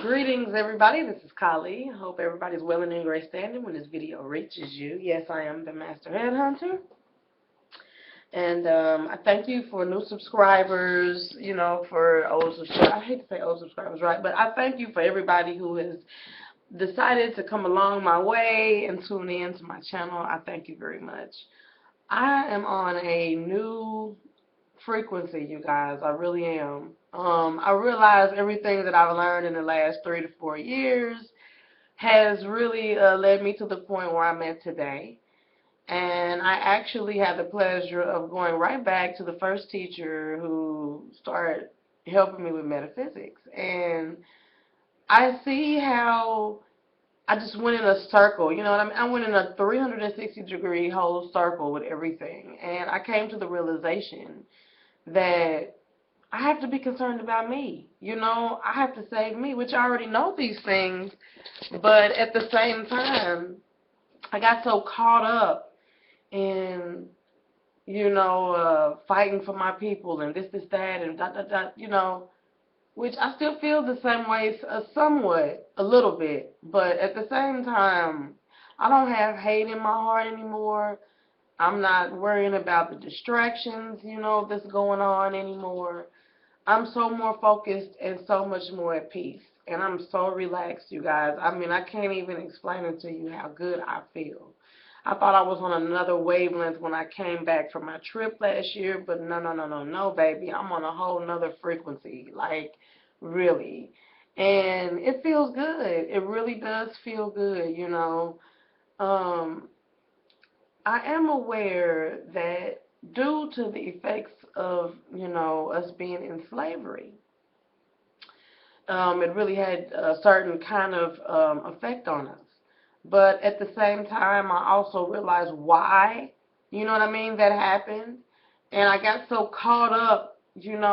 Greetings, everybody. This is Kali. I hope everybody's well and in great standing when this video reaches you. Yes, I am the Master Headhunter. And I thank you for new subscribers, for old subscribers. I hate to say old subscribers, right? But I thank you for everybody who has decided to come along my way and tune in to my channel. I thank you very much. I am on a new frequency, you guys. I really am. I realize everything that I've learned in the last 3 to 4 years has really led me to the point where I'm at today. And I actually had the pleasure of going right back to the first teacher who started helping me with metaphysics. And I see how I just went in a circle, you know what I mean? I went in a 360-degree whole circle with everything. And I came to the realization that I have to be concerned about me. I have to save me, which I already know these things. But at the same time, I got so caught up in, fighting for my people and this, that, and which I still feel the same way somewhat, a little bit. But at the same time, I don't have hate in my heart anymore. I'm not worrying about the distractions, that's going on anymore. I'm so more focused and so much more at peace. And I'm so relaxed, you guys. I mean, I can't even explain it to you how good I feel. I thought I was on another wavelength when I came back from my trip last year, but no, baby. I'm on a whole nother frequency, like, really. And it feels good. It really does feel good, I am aware that due to the effects of, us being in slavery, it really had a certain kind of effect on us. But at the same time, I also realized why, that happened. And I got so caught up, in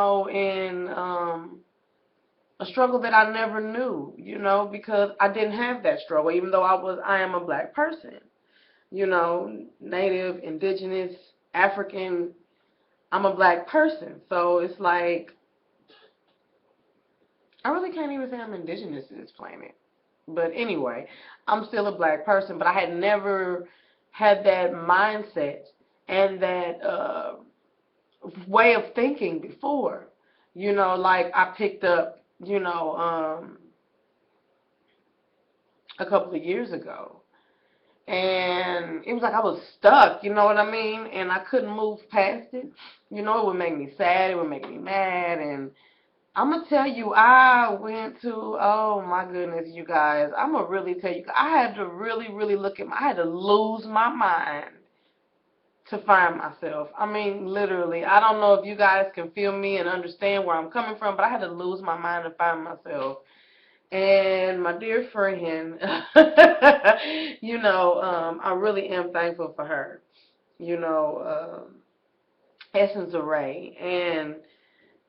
a struggle that I never knew, because I didn't have that struggle, even though I am a black person. Native, indigenous, African, I'm a black person. So it's like, I really can't even say I'm indigenous to this planet. But anyway, I'm still a black person, but I had never had that mindset and that way of thinking before. Like I picked up, a couple of years ago. And it was like I was stuck, you know what I mean? And I couldn't move past it. It would make me sad, it would make me mad. And I'm going to tell you, I went to, oh my goodness, you guys. I'm going to really tell you, I had to really, really I had to lose my mind to find myself. I mean, literally. I don't know if you guys can feel me and understand where I'm coming from, but I had to lose my mind to find myself. And my dear friend, I really am thankful for her, Essence Array. And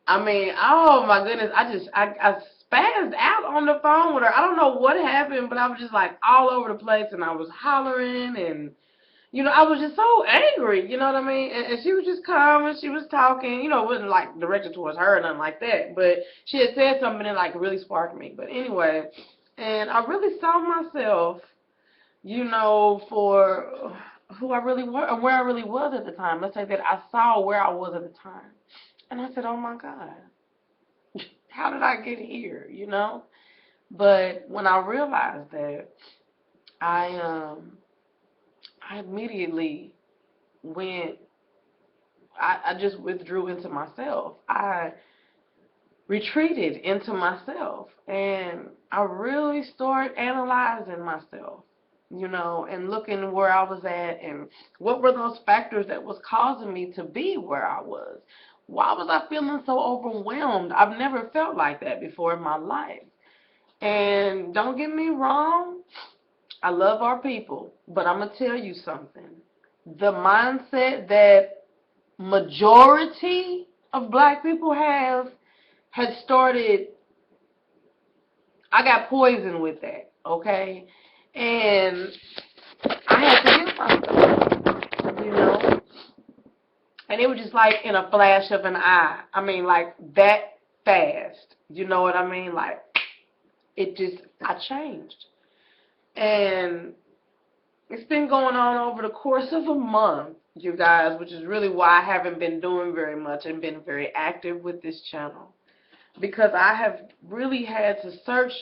I mean, oh my goodness, I spazzed out on the phone with her. I don't know what happened, but I was just like all over the place and I was hollering and I was just so angry, you know what I mean? And she was just calm and she was talking, it wasn't like directed towards her or nothing like that, but she had said something that like really sparked me. But anyway, and I really saw myself, for who I really were, or where I really was at the time. Let's say that I saw where I was at the time. And I said, oh my God, how did I get here, But when I realized that, I immediately went, I just withdrew into myself. I retreated into myself and I really started analyzing myself, and looking where I was at and what were those factors that was causing me to be where I was. Why was I feeling so overwhelmed? I've never felt like that before in my life. And don't get me wrong, I love our people, but I'm going to tell you something. The mindset that majority of black people have had started, I got poisoned with that, okay? And I had to heal myself, And it was just like in a flash of an eye. I mean, like that fast. You know what I mean? Like, I changed. And it's been going on over the course of a month, you guys, which is really why I haven't been doing very much and been very active with this channel. Because I have really had to search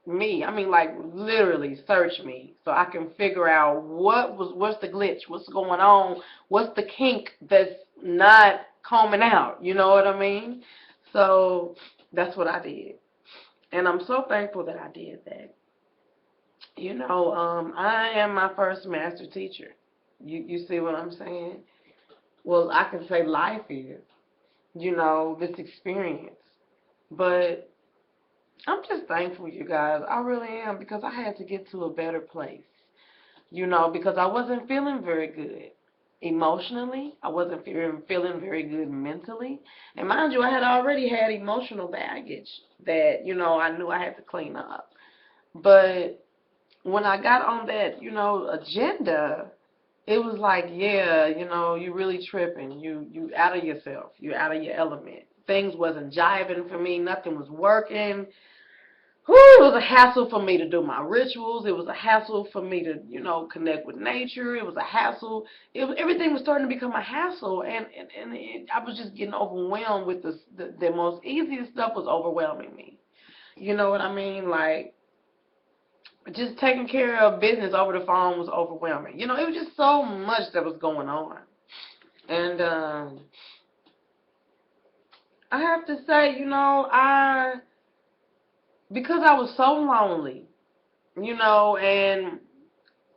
me. I mean, like, literally search me so I can figure out what's the glitch, what's going on, what's the kink that's not combing out, you know what I mean? So that's what I did. And I'm so thankful that I did that. I am my first master teacher. You see what I'm saying? Well, I can say life is, this experience. But I'm just thankful, you guys. I really am, because I had to get to a better place. Because I wasn't feeling very good emotionally. I wasn't feeling very good mentally. And mind you, I had already had emotional baggage that, I knew I had to clean up. But when I got on that, agenda, it was like, yeah, you really tripping. You out of yourself. You out of your element. Things wasn't jiving for me. Nothing was working. Whew, it was a hassle for me to do my rituals. It was a hassle for me to, connect with nature. It was a hassle. Everything was starting to become a hassle, and I was just getting overwhelmed with the most easiest stuff was overwhelming me. You know what I mean? Like, just taking care of business over the phone was overwhelming. It was just so much that was going on. And I have to say, because I was so lonely, and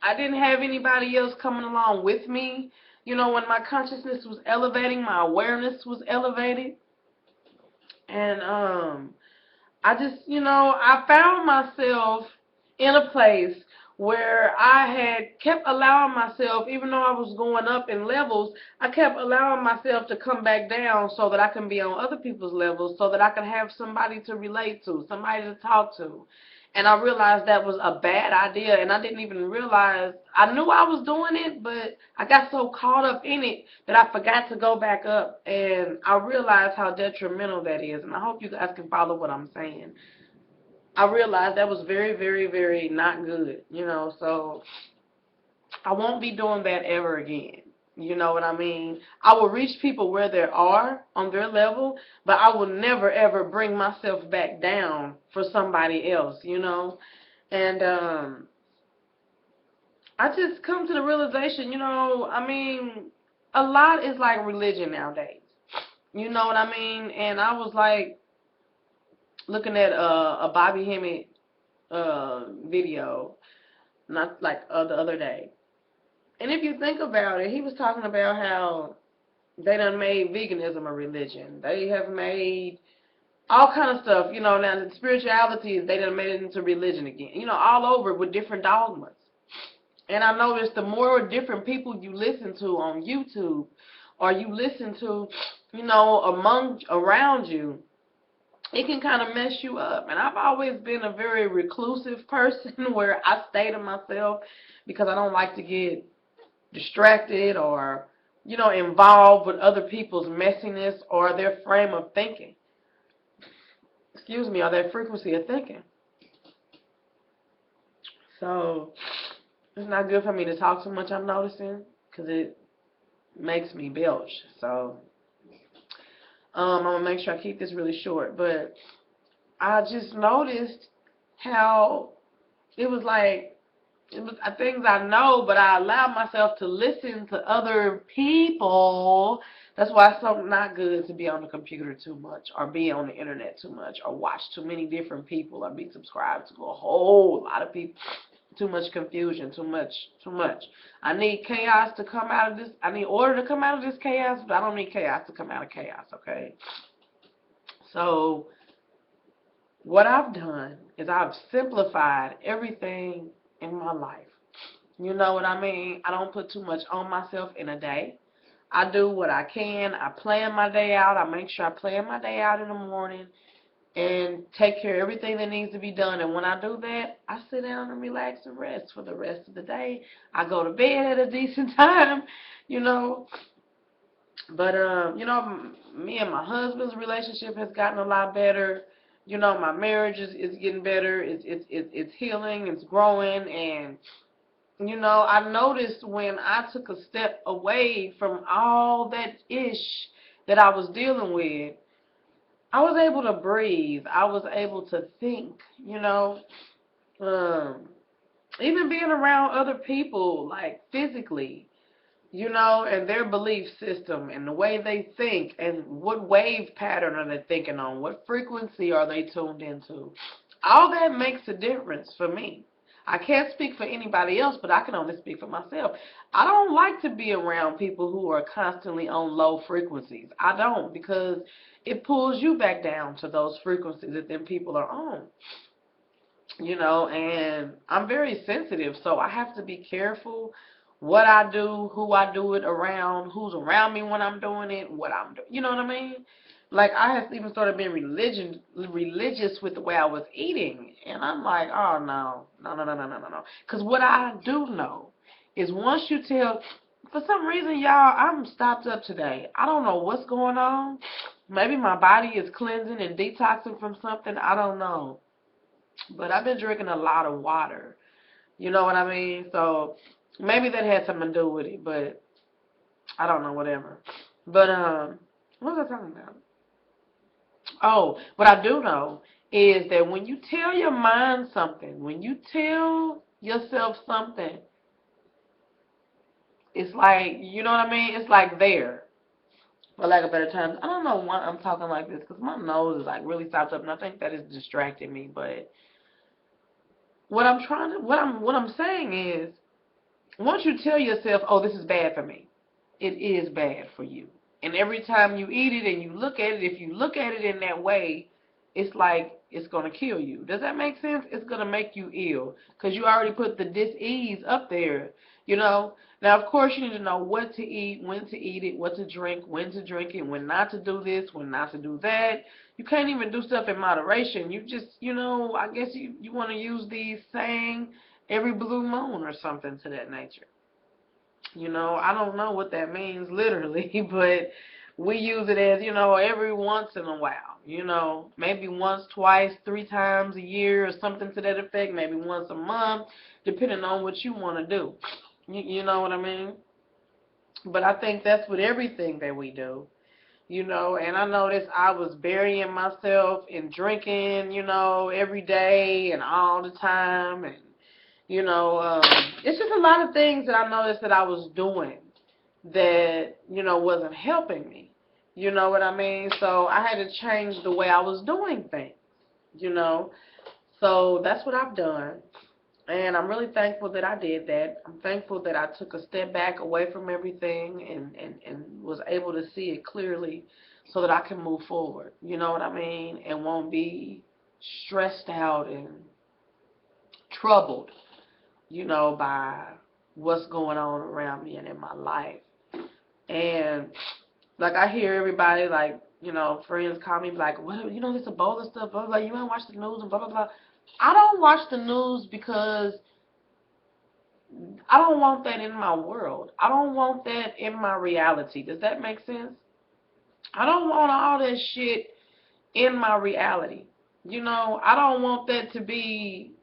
I didn't have anybody else coming along with me, when my consciousness was elevating, my awareness was elevated. And I just, I found myself in a place where I had kept allowing myself, even though I was going up in levels, I kept allowing myself to come back down so that I can be on other people's levels, so that I can have somebody to relate to, somebody to talk to. And I realized that was a bad idea, and I didn't even realize, I knew I was doing it, but I got so caught up in it that I forgot to go back up, and I realized how detrimental that is, and I hope you guys can follow what I'm saying. I realized that was very, very, very not good, so I won't be doing that ever again. You know what I mean? I will reach people where they are on their level, but I will never, ever bring myself back down for somebody else, And I just come to the realization, a lot is like religion nowadays. You know what I mean? And I was like looking at a Bobby Hemmett video, not like the other day. And if you think about it, he was talking about how they done made veganism a religion. They have made all kind of stuff, now the spirituality, they done made it into religion again, all over with different dogmas. And I noticed the more different people you listen to on YouTube, or you listen to, around you, it can kind of mess you up. And I've always been a very reclusive person where I stay to myself because I don't like to get distracted or, involved with other people's messiness or their frame of thinking. Excuse me, or their frequency of thinking. So it's not good for me to talk too much, I'm noticing, because it makes me belch. So I'm going to make sure I keep this really short. But I just noticed how it was like, it was things I know, but I allowed myself to listen to other people. That's why it's so not good to be on the computer too much, or be on the internet too much, or watch too many different people, or be subscribed to a whole lot of people. Too much confusion, too much. I need chaos to come out of this. I need order to come out of this chaos, but I don't need chaos to come out of chaos, okay? So what I've done is I've simplified everything in my life. You know what I mean? I don't put too much on myself in a day. I do what I can. I plan my day out. I make sure I plan my day out in the morning and take care of everything that needs to be done. And when I do that, I sit down and relax and rest for the rest of the day. I go to bed at a decent time, But, me and my husband's relationship has gotten a lot better. You know, my marriage is getting better. It's healing. It's growing. And, you know, I noticed when I took a step away from all that ish that I was dealing with, I was able to breathe. I was able to think, you know. Um, Even being around other people, like physically, you know, and their belief system and the way they think and what wave pattern are they thinking on, what frequency are they tuned into. All that makes a difference for me. I can't speak for anybody else, but I can only speak for myself. I don't like to be around people who are constantly on low frequencies. I don't, because it pulls you back down to those frequencies that them people are on. You know, and I'm very sensitive, so I have to be careful what I do, who I do it around, who's around me when I'm doing it, what I'm doing. You know what I mean? Like, I have even started being religious with the way I was eating, and I'm like, oh no, no, no, no, no, no, no, no. Because what I do know is once you tell, for some reason, y'all, I'm stopped up today. I don't know what's going on. Maybe my body is cleansing and detoxing from something. I don't know. But I've been drinking a lot of water. You know what I mean? So maybe that had something to do with it, but I don't know, whatever. But what was I talking about? Oh, what I do know is that when you tell your mind something, when you tell yourself something, it's like, you know what I mean? It's like there. For lack of better terms. I don't know why I'm talking like this because my nose is like really stopped up, and I think that is distracting me. But what I'm saying is, once you tell yourself, oh, this is bad for me, it is bad for you. And every time you eat it and you look at it, if you look at it in that way, it's like it's going to kill you. Does that make sense? It's going to make you ill because you already put the dis-ease up there, you know. Now, of course, you need to know what to eat, when to eat it, what to drink, when to drink it, when not to do this, when not to do that. You can't even do stuff in moderation. You just, you know, I guess you want to use these saying every blue moon or something to that nature. You know, I don't know what that means literally, but we use it as, you know, every once in a while. You know, maybe once, twice, 3 times a year or something to that effect, maybe once a month, depending on what you want to do. You know what I mean? But I think that's with everything that we do. You know, and I noticed I was burying myself in drinking, you know, every day and all the time, and you know, it's just a lot of things that I noticed that I was doing that, you know, wasn't helping me. You know what I mean? So I had to change the way I was doing things, you know. So that's what I've done. And I'm really thankful that I did that. I'm thankful that I took a step back away from everything and was able to see it clearly so that I can move forward. You know what I mean? And won't be stressed out and troubled, you know, by what's going on around me and in my life. And like I hear everybody, like, you know, friends call me like, what, you know, this Ebola stuff, blah, blah, blah, you ain't watch the news and blah, blah, blah. I don't watch the news because I don't want that in my world. I don't want that in my reality. Does that make sense? I don't want all that shit in my reality. You know, I don't want that to be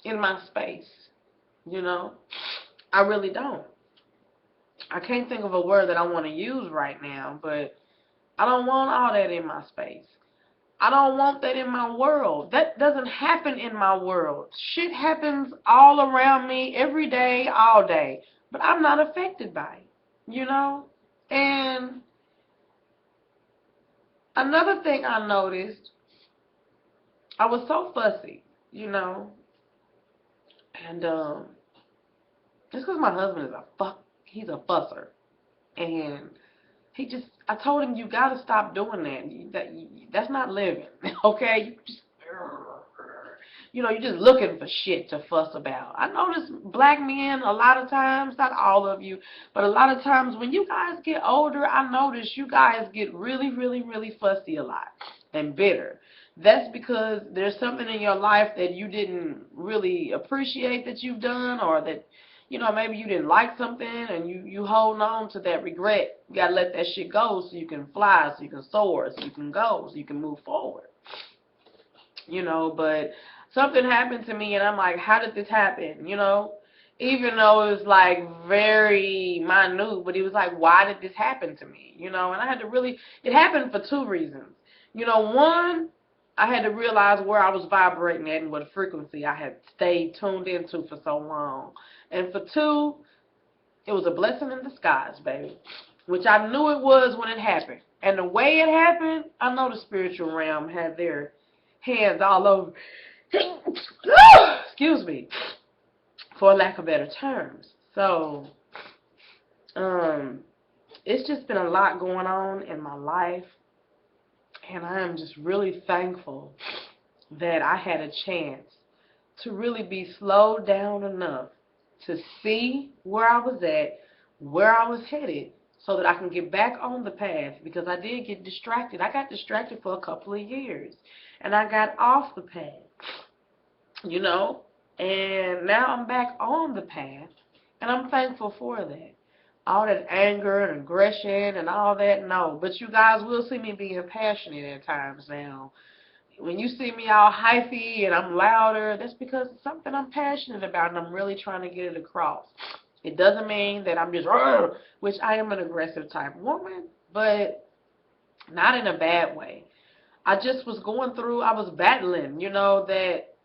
in my space. You know, I really don't. I can't think of a word that I want to use right now, but I don't want all that in my space. I don't want that in my world. That doesn't happen in my world. Shit happens all around me every day, all day, but I'm not affected by it, you know? And another thing I noticed, I was so fussy, you know, and it's because my husband is he's a fusser, and he just, I told him, you gotta stop doing that's not living, okay? You know, you're just looking for shit to fuss about. I notice black men a lot of times, not all of you, but a lot of times when you guys get older, I notice you guys get really, really, really fussy a lot and bitter. That's because there's something in your life that you didn't really appreciate that you've done, or that maybe you didn't like something and you hold on to that regret. You got to let that shit go so you can fly, so you can soar, so you can go, so you can move forward. But something happened to me and I'm like, how did this happen? Even though it was like very minute, but it was like, why did this happen to me? And I had to really, it happened for two reasons. One, I had to realize where I was vibrating at and what frequency I had stayed tuned into for so long. And for two, it was a blessing in disguise, baby, which I knew it was when it happened. And the way it happened, I know the spiritual realm had their hands all over. Excuse me, for lack of better terms. So, it's just been a lot going on in my life, and I am just really thankful that I had a chance to really be slowed down enough to see where I was at, where I was headed, so that I can get back on the path, because I did get distracted. I got distracted for a couple of years, and I got off the path, and now I'm back on the path, and I'm thankful for that. All that anger and aggression and all that, no. But you guys will see me being passionate at times now. When you see me all hyphy and I'm louder, that's because it's something I'm passionate about and I'm really trying to get it across. It doesn't mean that I'm just, which I am an aggressive type woman, but not in a bad way. I just was going through, I was battling, that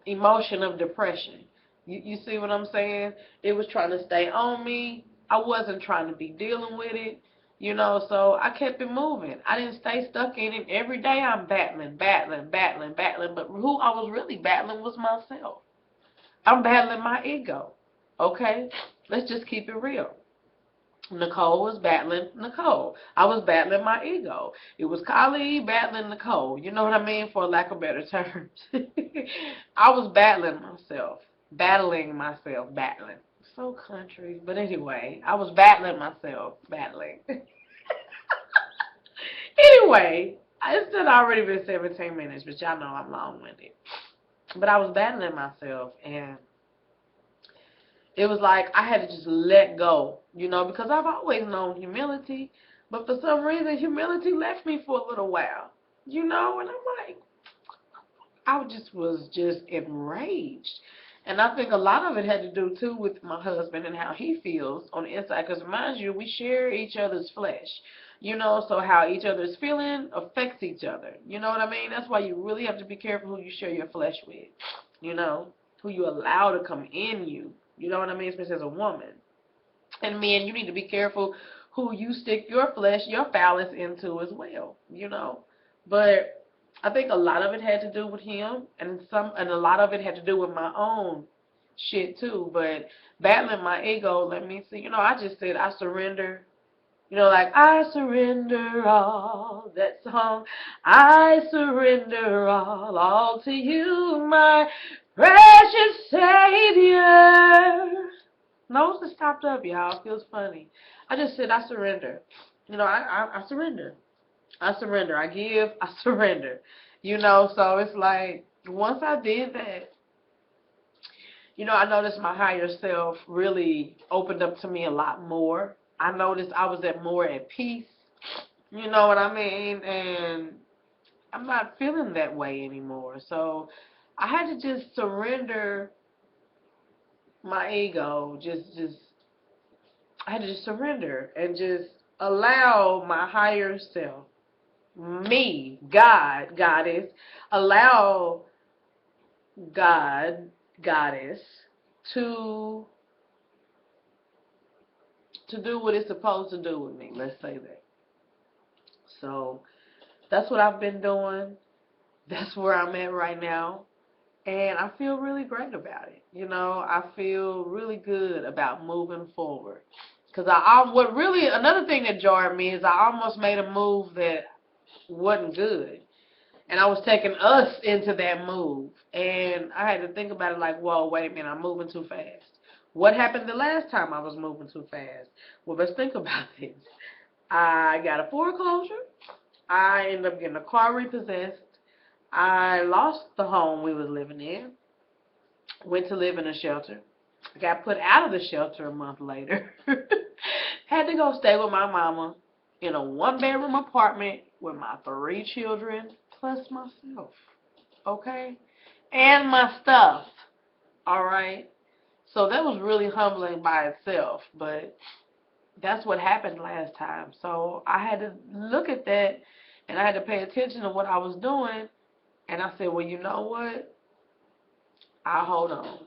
emotion of depression. You see what I'm saying? It was trying to stay on me. I wasn't trying to be dealing with it, so I kept it moving. I didn't stay stuck in it. Every day I'm battling, but who I was really battling was myself. I'm battling my ego, okay? Let's just keep it real. Nicole was battling Nicole. I was battling my ego. It was Kali battling Nicole. You know what I mean? For lack of better terms. I was battling myself. Battling. So country. But anyway, I was battling myself. Battling. Anyway, it's done already been 17 minutes, but y'all know I'm long-winded. But I was battling myself, and it was like I had to just let go, because I've always known humility, but for some reason humility left me for a little while, and I'm like, I was just enraged. And I think a lot of it had to do, too, with my husband and how he feels on the inside, because mind you, we share each other's flesh, so how each other's feeling affects each other, you know what I mean? That's why you really have to be careful who you share your flesh with, who you allow to come in you. You know what I mean? Especially as a woman. And men, you need to be careful who you stick your flesh, your phallus into as well, But I think a lot of it had to do with him, and a lot of it had to do with my own shit too. But battling my ego, let me see. I just said I surrender. Like I surrender all. That song. I surrender all to you, my precious Savior. Nose is stopped up, y'all. It feels funny. I just said I surrender. I surrender. I surrender. I give. I surrender. So it's like once I did that, I noticed my higher self really opened up to me a lot more. I noticed I was more at peace. You know what I mean? And I'm not feeling that way anymore. So I had to just surrender my ego. I had to just surrender and just allow my higher self, me, God, Goddess, allow God, Goddess, to do what it's supposed to do with me. Let's say that. So that's what I've been doing. That's where I'm at right now. And I feel really great about it. I feel really good about moving forward. Because another thing that jarred me is I almost made a move that wasn't good. And I was taking us into that move. And I had to think about it like, whoa, wait a minute, I'm moving too fast. What happened the last time I was moving too fast? Well, let's think about this. I got a foreclosure. I ended up getting a car repossessed. I lost the home we was living in. Went to live in a shelter. I got put out of the shelter a month later. Had to go stay with my mama in a 1-bedroom apartment with my 3 children plus myself. Okay? And my stuff. Alright? So that was really humbling by itself, but that's what happened last time. So I had to look at that and I had to pay attention to what I was doing. And I said, well, you know what? I'll hold on.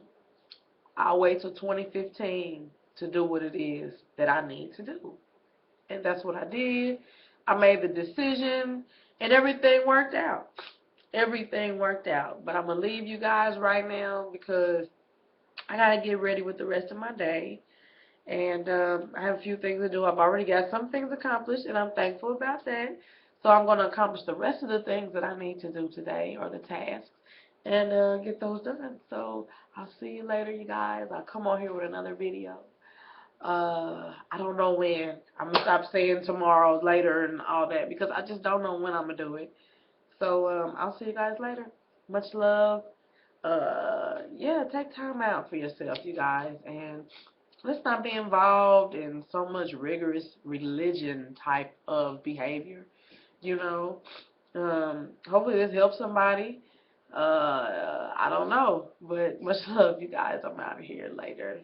I'll wait till 2015 to do what it is that I need to do. And that's what I did. I made the decision and everything worked out. Everything worked out. But I'm going to leave you guys right now because I got to get ready with the rest of my day. And I have a few things to do. I've already got some things accomplished, and I'm thankful about that. So I'm going to accomplish the rest of the things that I need to do today, or the tasks, and get those done. So I'll see you later, you guys. I'll come on here with another video. I don't know when. I'm going to stop saying tomorrow, later, and all that, because I just don't know when I'm going to do it. So I'll see you guys later. Much love. Yeah, take time out for yourself, you guys, and let's not be involved in so much rigorous religion type of behavior, you know. Hopefully this helps somebody. I don't know, but much love, you guys. I'm out of here later.